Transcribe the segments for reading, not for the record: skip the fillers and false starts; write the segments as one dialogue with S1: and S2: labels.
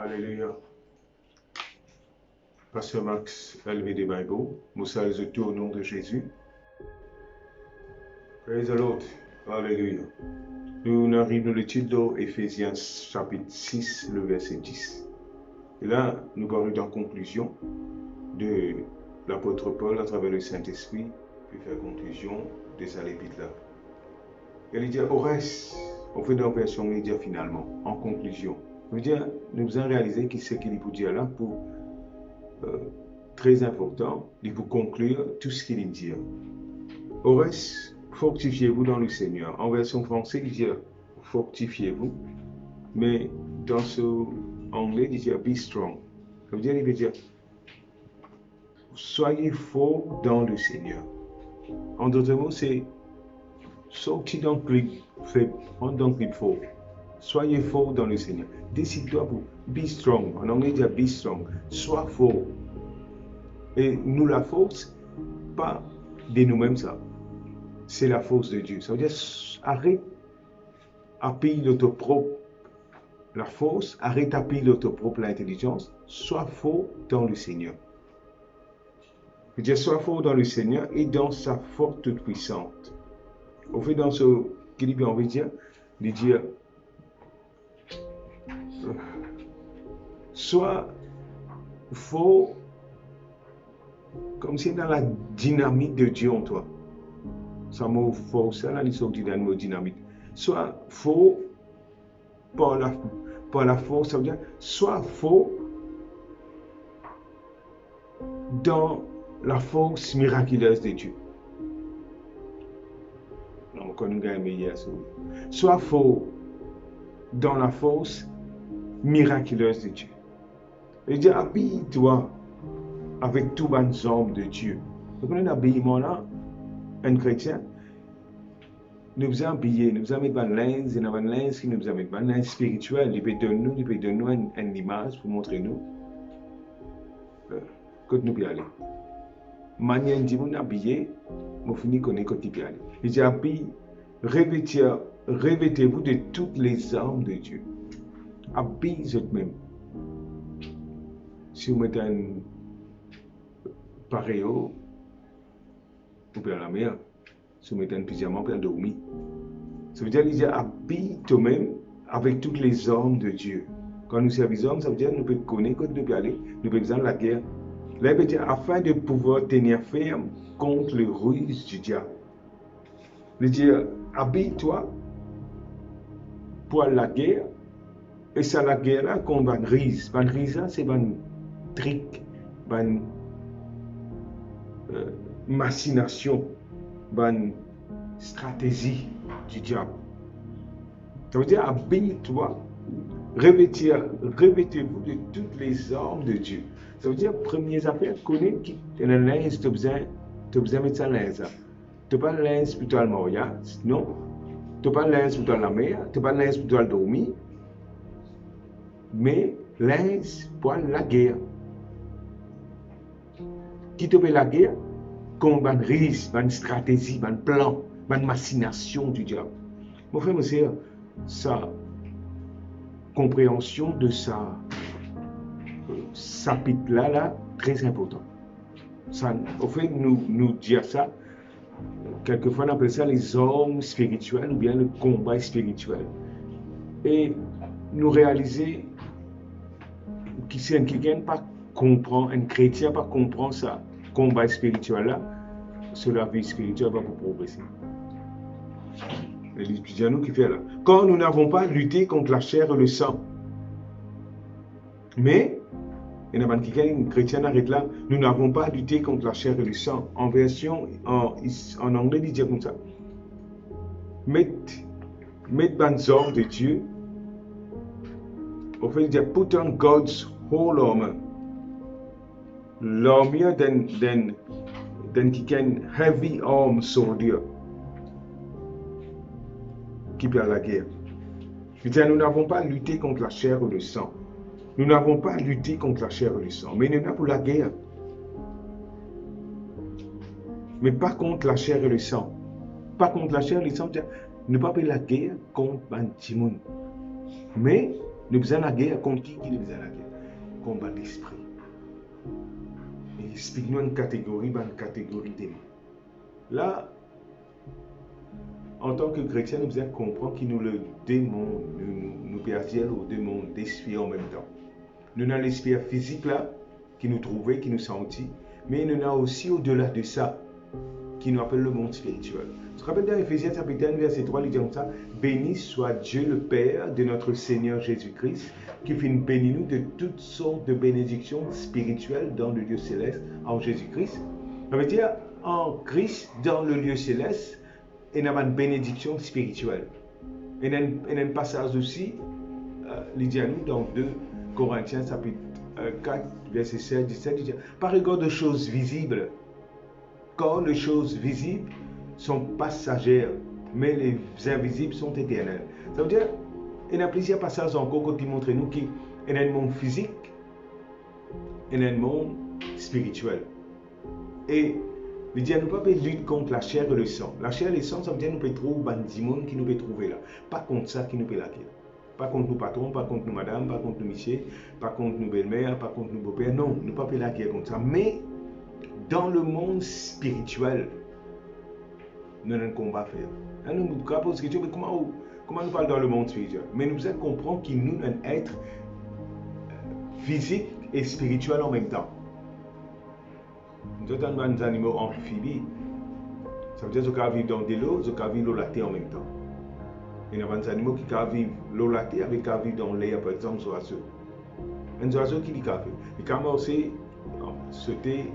S1: Alléluia. Pasteur Max, LVD Bible, nous saluons tout au nom de Jésus. Praise the Lord. Alléluia. Nous arrivons à l'étude d'Éphésiens chapitre 6, le verset 10. Et là, nous parlons en conclusion de l'apôtre Paul à travers le Saint-Esprit, puis faire conclusion de sa épître-là. Et il dit, au reste, on fait dans la version média finalement, en conclusion. Nous avons réalisé que ce qu'il peut dire là, pour très important, il faut conclure tout ce qu'il dit. Au reste, fortifiez-vous dans le Seigneur. En version française, il dit fortifiez-vous, mais dans ce anglais, il dit be strong. Ça veut dire, il veut dire soyez fort dans le Seigneur. En d'autres mots, c'est sortir d'un clip faible, d'un clip fort. Soyez fort dans le Seigneur. Décide-toi pour be strong. En anglais, il dit be strong. Sois fort. Et nous, la force, pas de nous-mêmes, ça. C'est la force de Dieu. Ça veut dire, arrête à payer de ton propre la force, arrête à payer de ton propre l'intelligence. Sois fort dans le Seigneur. Je veux dire, sois fort dans le Seigneur et dans sa forte puissante. Au fait, dans ce qu'il on veut dire, il dit, sois fort comme si dans la dynamique de Dieu en toi. Ça mot fort, ça là, il sortit d'un mot dynamique. Sois fort par la force, ça veut dire, sois fort dans la force miraculeuse de Dieu. On connaît un meilleur. Sois fort dans la force miraculeuse de Dieu. Il dit, habille-toi avec tous les hommes de Dieu. Vous connaissez l'habillement là, un chrétien, nous avons habillé, nous avons mis un linge, et nous avons un linge qui nous a mis un linge spirituel, il peut donner nous une image pour montrer nous que nous pouvons aller. Manière de nous habiller, nous finissons qu'on est côté peut aller. Il dit, revêtez-vous de toutes les armes de Dieu. Habillez vous-même. Si vous mettez un pareil, vous pouvez aller à la mer. Si vous mettez un pyjama, vous pouvez dormir. Ça veut dire qu'il dit habille toi-même avec toutes les armes de Dieu. Quand nous servons, ça veut dire que nous pouvons connaître, nous pouvons aller, nous pouvons aller à la guerre. Là, il veut dire afin de pouvoir tenir ferme contre le ruse du diable. Il veut dire habille-toi pour la guerre. Et c'est la guerre là qu'on va rise. Van rise, c'est un trick, une machination, une stratégie du diable. Ça veut dire habille-toi, revêtez-vous de toutes les armes de Dieu. Ça veut dire, première affaire, connais qui est le linge, tu as besoin de mettre ça linge. Tu n'as pas le linge pour toi le mariage, non. Tu n'as pas le linge pour toi la mer, tu n'as pas le linge pour toi le dormir. Mais linge pour la guerre. Qui te fait la guerre? Comme une risque, une stratégie, un plan, une machination du diable. Mon frère, monsieur, sa compréhension de sa chapitre là, très important. Ça, au fait, nous dire ça, quelquefois on appelle ça les armes spirituelles ou bien le combat spirituel. Et nous réaliser que si quelqu'un pas comprend, un chrétien pas comprend ça, combat spirituel là, sur la vie spirituelle va pour progresser. C'est nous qui fait là. Quand nous n'avons pas lutté contre la chair et le sang, mais, il y a quelqu'un chrétien arrête là, nous n'avons pas lutté contre la chair et le sang. En version, en anglais, il dit comme ça. Mettez les armes de Dieu. Au fait, il dit put on God's whole armor. L'armure d'un heavy arm soldier qui peut à la guerre. Il dit, nous n'avons pas lutté contre la chair ou le sang. Nous n'avons pas lutté contre la chair et le sang, mais nous sommes pour la guerre. Mais pas contre la chair et le sang. Pas contre la chair et le sang, ne pas faire la guerre contre Bantimon. Mais Nous faisons la guerre contre qui nous faisons la guerre? Combat l'esprit. Et explique-nous une catégorie démon. Là, en tant que chrétien, nous devons comprendre que nous le démon, nous perdons au démon d'esprit en même temps. Nous avons l'esprit physique là, qui nous trouvait, qui nous sentit, mais nous avons aussi au-delà de ça, qui nous appelle le monde spirituel. Je rappelle dans Ephésiens chapitre 1, verset 3, il dit comme ça, béni soit Dieu le Père de notre Seigneur Jésus-Christ, qui fait bénir nous de toutes sortes de bénédictions spirituelles dans le lieu céleste en Jésus-Christ. Ça veut dire, en Christ, dans le lieu céleste, il y a une bénédiction spirituelle. Il y a un passage aussi, il dit à nous dans 2 Corinthiens chapitre 4, verset 16, 17, il dit, par égard de choses visibles, car les choses visibles sont passagères, mais les invisibles sont éternelles. Ça veut dire, il y a plusieurs passages encore qui montrent nous qu'il y a un monde physique, il y a un monde spirituel. Et il dit, nous ne pouvons pas lutter contre la chair et le sang. La chair et le sang, ça veut dire nous pouvons trouver des démons qui nous peut trouver là. Pas contre ça qui nous peut la guerre. Pas contre nos patrons, pas contre nos madames, pas contre nos messieurs, pas contre nos belles-mères, pas contre nos beaux-pères. Non, nous ne pouvons pas la guerre contre ça. Mais dans le monde spirituel, nous avons un combat à faire. Nous nous posons la question, mais comment nous parlons dans le monde spirituel? Mais nous devons comprendre que nous sommes un être physique et spirituel en même temps. Nous sommes des animaux amphibies. Ça veut dire que nous pouvons vivre dans de l'eau, nous pouvons vivre dans la terre en même temps. Il y a des animaux qui peuvent vivre dans la terre, avec vivre dans l'air, par exemple, les oiseaux. Un oiseau qui dit qu'il il peut aussi sauter,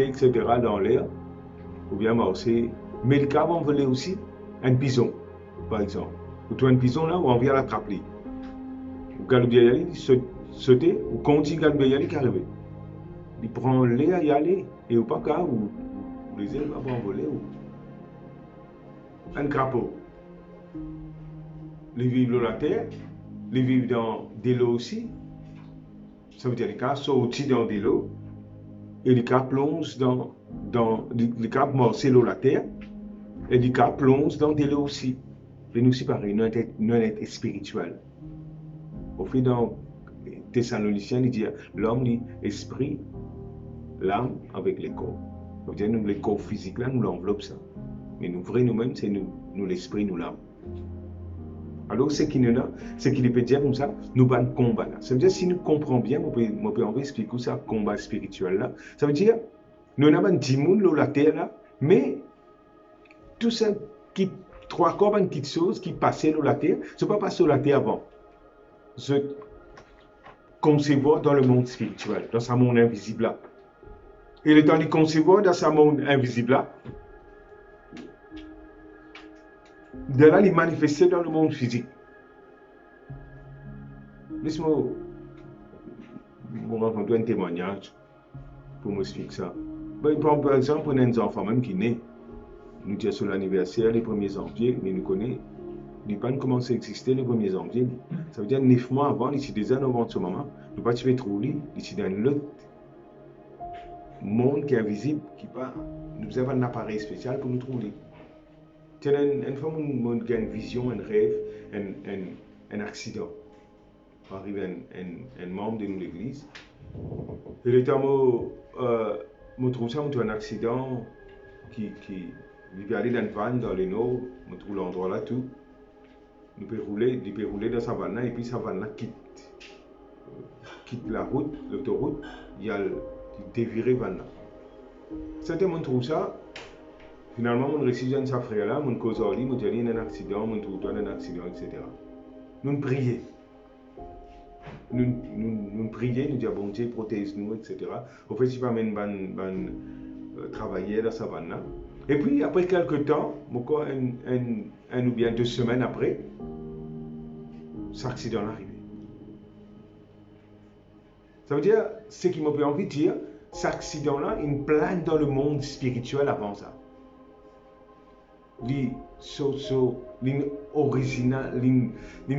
S1: etc. dans l'air, ou bien aussi. Mais il peut voler aussi un bison, par exemple. Ou tu as un bison là, où on vient l'attraper. Ou quand il sauter, ou quand il y arrive. Il prend l'air y aller, et ou pas qu'à, ou les ailes vont voler, ou un crapaud. Ils vivent dans la terre, ils vivent dans de l'eau aussi. Ça veut dire les cas sortent dans de l'eau et les cas plongent dans les cas morcent dans la terre et les cas plongent dans de l'eau aussi. Et nous aussi pareil, nous sommes spirituels. Au fait dans Thessaloniciens, il dit l'homme est esprit, l'âme avec le corps. Ça veut dire nous le corps physique là, nous l'enveloppe ça. Mais nous vrai nous-mêmes, c'est nous l'esprit, nous l'âme. Alors, ce qui peut dire comme ça, nous avons un combat là. Ça veut dire, si nous comprenons bien, on peut expliquer ça, combat spirituel là. Ça veut dire, nous avons un démon sur la terre là, mais tout ça, trois corps, une petite chose qui passait sur la terre, ce n'est pas passer sur la terre avant. Se concevoir dans le monde spirituel, dans ce monde invisible là. Et le temps de concevoir dans ce monde invisible là, de là, il manifestait dans le monde physique. Laisse-moi raconter un témoignage pour m'expliquer ça. Par exemple, on a un enfant même qui naît. Nous sommes sur l'anniversaire, les 1er janvier, mais nous connaissons. Il n'a pas commencé à exister le 1er janvier. Ça veut dire 9 mois avant, ici déjà avant ce moment, nous ne pouvons pas trouver ici dans l'autre monde qui est invisible, qui pas. Nous avons un appareil spécial pour nous trouver. Une fois, on a une vision, un rêve, un accident. Arrive un membre de l'église. Et le temps où je trouve ça, un accident qui peut aller dans une vanne dans le nord, je trouve l'endroit là tout. Il peut rouler dans sa vanne et puis sa vanne quitte la route, l'autoroute, il dévire vanne là. C'était moi trouve ça. Finalement, on réussit à sa frère là, on cause en lui, on dit il y a un accident, on trouve un accident, etc. Nous prions. Nous prions, nous disons bon Dieu, protège-nous, etc. Au fait, je vais même travailler dans sa vanne là. Et puis, après quelques temps, un ou bien 2 semaines après, cet accident est arrivé. Ça veut dire, ce qui m'a envie de dire, cet accident-là, il plane dans le monde spirituel avant ça. L'in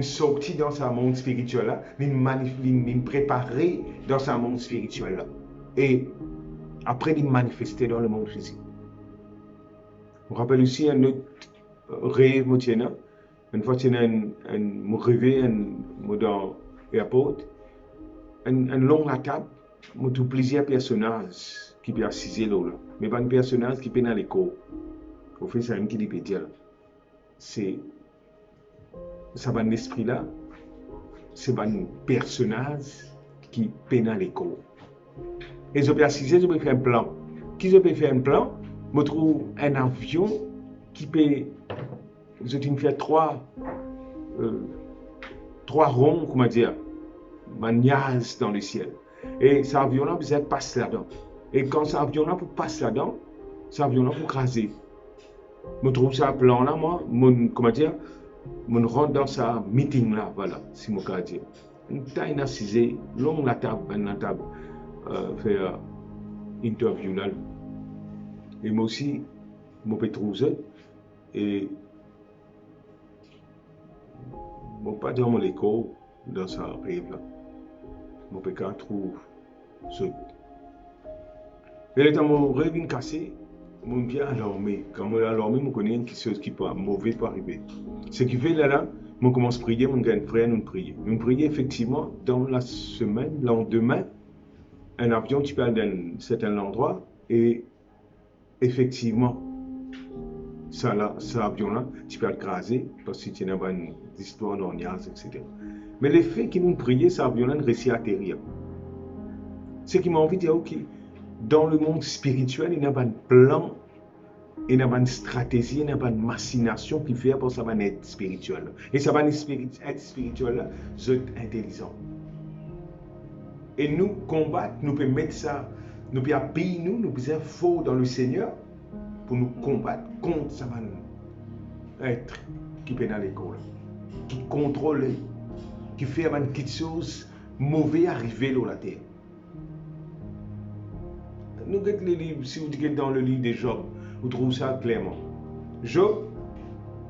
S1: sorti dans ce monde spirituel là, l'in préparé dans ce monde spirituel là. Et après, l'in manifesté dans le monde physique. On rappelle aussi un autre rêve, Une fois, me rêvé, dans l'airport, un long à table, je trouve plusieurs personnages qui peuvent assister là. Mais pas un personnage qui peut dans l'écho. Au fait, c'est un qui peut dire. C'est ça va l'esprit là, c'est un personnage qui peut dans l'écho. Et je peux assister, je peux faire un plan. Qui je peux faire un plan, je trouve un avion qui peut, je peux faire trois ronds, comment dire, manias dans le ciel. Et cet avion-là, vous passe là-dedans. Et quand cet avion-là passe là-dedans, cet avion-là pour craser. Je trouve ça plan-là, moi, comment dire, je rentre dans ce meeting-là, voilà, si je peux dire. Une taille assise, long la table, faire interview là. Et moi aussi, je peux trouver et je ne peux pas dire mon écho dans ce rêve-là. Je peux pas trouver ce. Et là, dans mon rêve cassé, mon pied alarmé. Quand je suis alarmé, je connais quelque chose qui peut mauvais pour arriver. Ce qui fait là, je commence à prier, mon grand frère nous prier. Nous prier effectivement dans la semaine, le lendemain, un avion tu peux aller dans un certain endroit et effectivement, cet avion-là, tu peux le craser parce que tu as une histoire d'orniaz, etc. Mais le fait qu'il nous priait, cet avion-là ne réussit à atterrir. Ce qui m'a envie de dire, ok, dans le monde spirituel, il y a un plan, il y a une stratégie, il y a une machination qui fait pour ça va être spirituel. Et ça va être spirituel, c'est intelligent. Et nous combattre, nous pouvons mettre ça, nous pouvons appuyer nous pouvons fort dans le Seigneur pour nous combattre contre ça va être qui peut dans l'école, qui contrôle, qui fait quelque chose mauvais arriver dans la terre. Nous regardons les livres, si vous regardez dans le livre de Job, vous trouvez ça clairement. Job,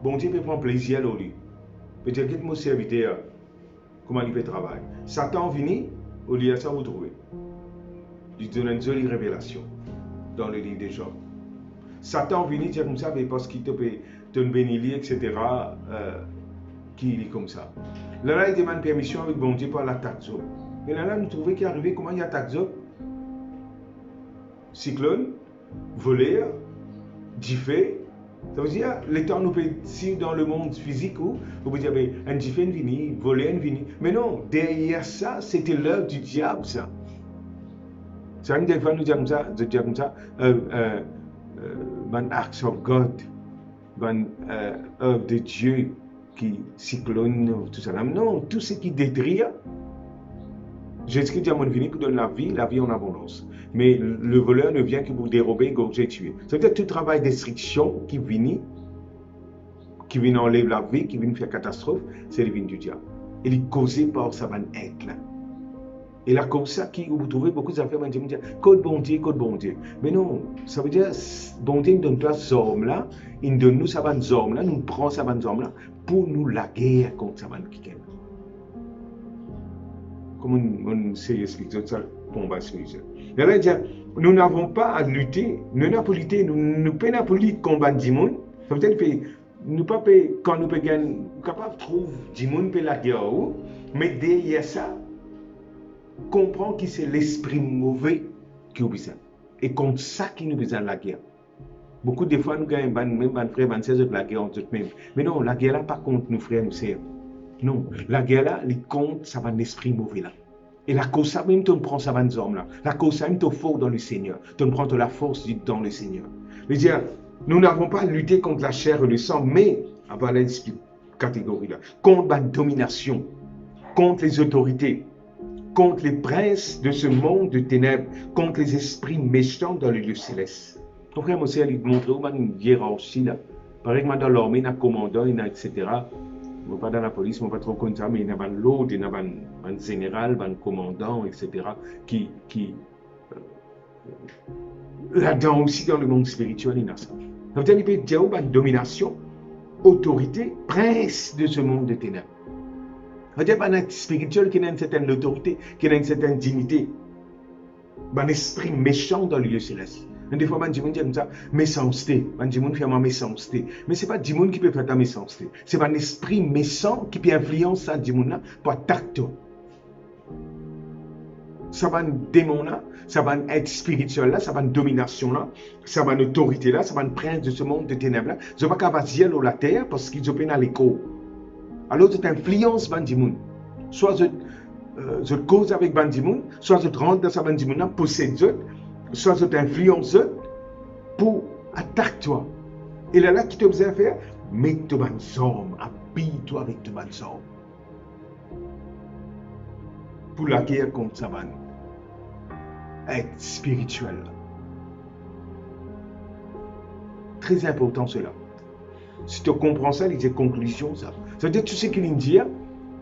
S1: bon Dieu peut prendre plaisir au livre. Peut-être que mon serviteur, comment il peut travailler. Satan vient, au lieu de ça, vous trouvez. Il donne une jolie révélation dans le livre de Job. Satan vient dire comme ça, parce qu'il te bénit, etc., qui est comme ça. Là, il demande permission avec bon Dieu pour l'attaque Job. Et là, nous trouvons qu'il est arrivé, comment il attaque Job? Cyclone, voleur, diffé. Ça veut dire, les temps nous peut si dans le monde physique où vous pouvez dire, un diffé vini, voleur vini. Mais non, derrière ça, c'était l'œuvre du diable, ça. Ça veut dire, des fois, nous disons comme ça, an acts of God, an œuvre de Dieu qui cyclone, tout ça. Non, tout ce qui détruit, Jésus-Christ dit à mon venu pour donner la vie en abondance. Mais le voleur ne vient que pour dérober, égorger, tuer. Ça veut dire tout travail destruction qui vient enlever la vie, qui vient faire catastrophe, c'est le vin du diable. Il est causé par sa bonne être là. Et là, comme ça, vous trouvez beaucoup d'affaires, vous dites, code bon Dieu. Mais non, ça veut dire, bon Dieu donne toi ces hommes-là, il donne nous sa bonne homme-là, nous prend sa bonne homme-là pour nous la guerre contre sa bonne qui comme on sait expliquer ça, combat spirituel. Et là, il dit, nous n'avons pas à lutter, nous n'avons pas lutter, nous pouvons pas lutter combattre du monde. Ça veut dire que nous pas quand nous pouvons gagner, capable de trouver du monde pour la guerre, mais derrière ça, comprendre que c'est l'esprit mauvais qui nous besoin. Et contre ça qui nous besoin la guerre. Beaucoup de fois, nous gagnons même frères, même sœurs de la guerre entre eux-mêmes. Mais non, la guerre là, pas contre nos frères, nos sœurs. Non, la guerre là, les comptes, ça va un esprit mauvais là. Et la cause ça même, tu prends ça va hommes là. La cause ça même, tu fort dans le Seigneur. Tu prends la force dans le Seigneur. Je veux dire, nous n'avons pas lutté contre la chair et le sang, mais, avant la catégorie là, contre la domination, contre les autorités, contre les princes de ce monde de ténèbres, contre les esprits méchants dans le lieu céleste. Donc, frère, monsieur, il montre une hiérarchie là. Par exemple, dans l'armée, il y a un commandant, etc. Pas dans la police, pas trop comme ça, mais il y a l'autre, il y a un général, un commandant, etc. qui là-dedans aussi, dans le monde spirituel, il y a ça. Donc, il peut dire une domination, autorité, prince de ce monde de ténèbres. C'est-à-dire qu'il y a un spirituel qui a une certaine autorité, qui a une certaine dignité. Un esprit méchant dans le lieu céleste. Des fois, man, dit comme ça, méchanceté. Man, dit fait ma méchanceté. Mais ce n'est pas Dimon qui peut faire ta méchanceté. C'est un esprit méchant qui peut influencer ça, Dimon là, pour attaquer. Ça va une démon là, ça va une être spirituel là, ça va une domination là, ça va une autorité là, ça va une prince de ce monde de ténèbres là. Je ne vais pas capable la terre parce qu'ils ont à l'écho. Alors, cette influence, man, Dimon. Soit je cause avec Bandimoun, soit je rentre dans sa Bandimoun, possède eux, soit je t'influence pour attaquer toi. Et là, qui t'observe faire, mets ton banzom, habille-toi avec ton banzom. Pour la guerre contre sa bande. Être spirituel. Très important cela. Si tu comprends ça, il y a des conclusions. Ça veut dire tout ce qu'il dit,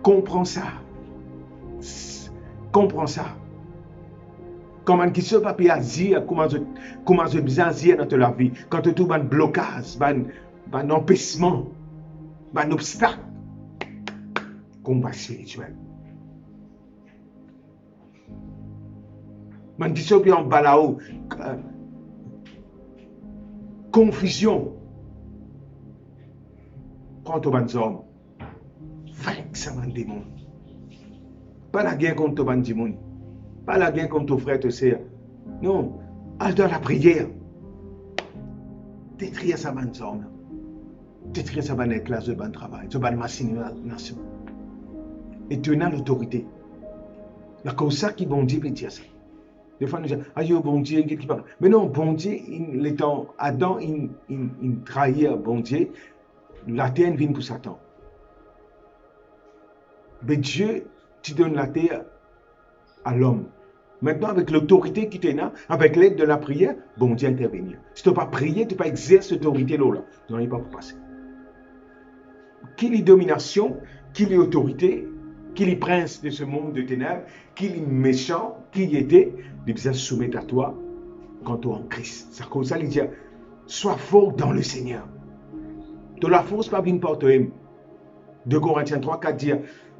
S1: comprends ça. Comprends ça. Comment qui se papier agir, comment je bien agir dans la vie. Quand tu trouves un blocage, un empêchement, un obstacle. Combat spirituel. Man qui se papier en balao, confusion. Prends ton homme. Vainque ça, man démon. Pas la guerre contre ton démon. Pas la guerre contre ton frère, ton sœur. Non. Allez dans la prière. Détruire sa bonne zone. Détruire sa bonne classe de bon travail. Sa bonne machination. Et tu as l'autorité. La cause ça qui bon Dieu peut dire ça. Des fois, nous disons, ah, bon Dieu, qui parle. Mais non, bon Dieu, Adam, il trahit bon Dieu. La terre vient pour Satan. Mais Dieu, tu donnes la terre à l'homme. Maintenant, avec l'autorité qui t'est là, avec l'aide de la prière, bon Dieu intervenir. Si tu n'as pas prié, tu n'as pas exercé cette autorité-là. Tu n'en es pas pour passer. Qu'il y ait domination, qu'il y ait autorité, qu'il y ait prince de ce monde de ténèbres, qu'il y ait méchant, qu'il y ait des, il besoin de soumettre à toi quand tu es en Christ. C'est comme ça, il dit, sois fort dans le Seigneur. De la force pas venir par toi-même. 2 Corinthiens 3, 4 dit,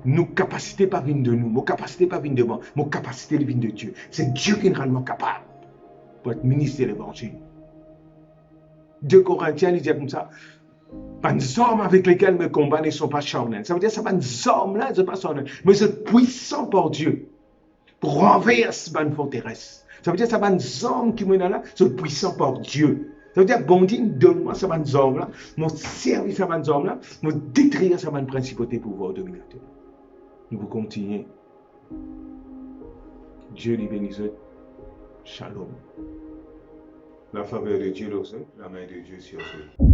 S1: nos capacités pas viennent de nous, nos capacités pas viennent de moi, nos capacités viennent de Dieu. C'est Dieu qui est réellement capable pour être ministre de l'évangile. 2 Corinthiens, il dit comme ça, les hommes avec lesquels me combat ne sont pas charnels. Ça veut dire que ces hommes-là ne sont pas charnels, mais ils sont puissants par Dieu pour renverser les forteresses. Ça veut dire que ces hommes qui me là sont puissants par Dieu. Ça veut dire que bon Dieu, donne-moi ces hommes-là, mon service à ces hommes-là, mon détruire ces principautés pouvoir dominateur. Nous vous continuer. Dieu les bénisse. Shalom. La faveur de Dieu, la main de Dieu sur vous.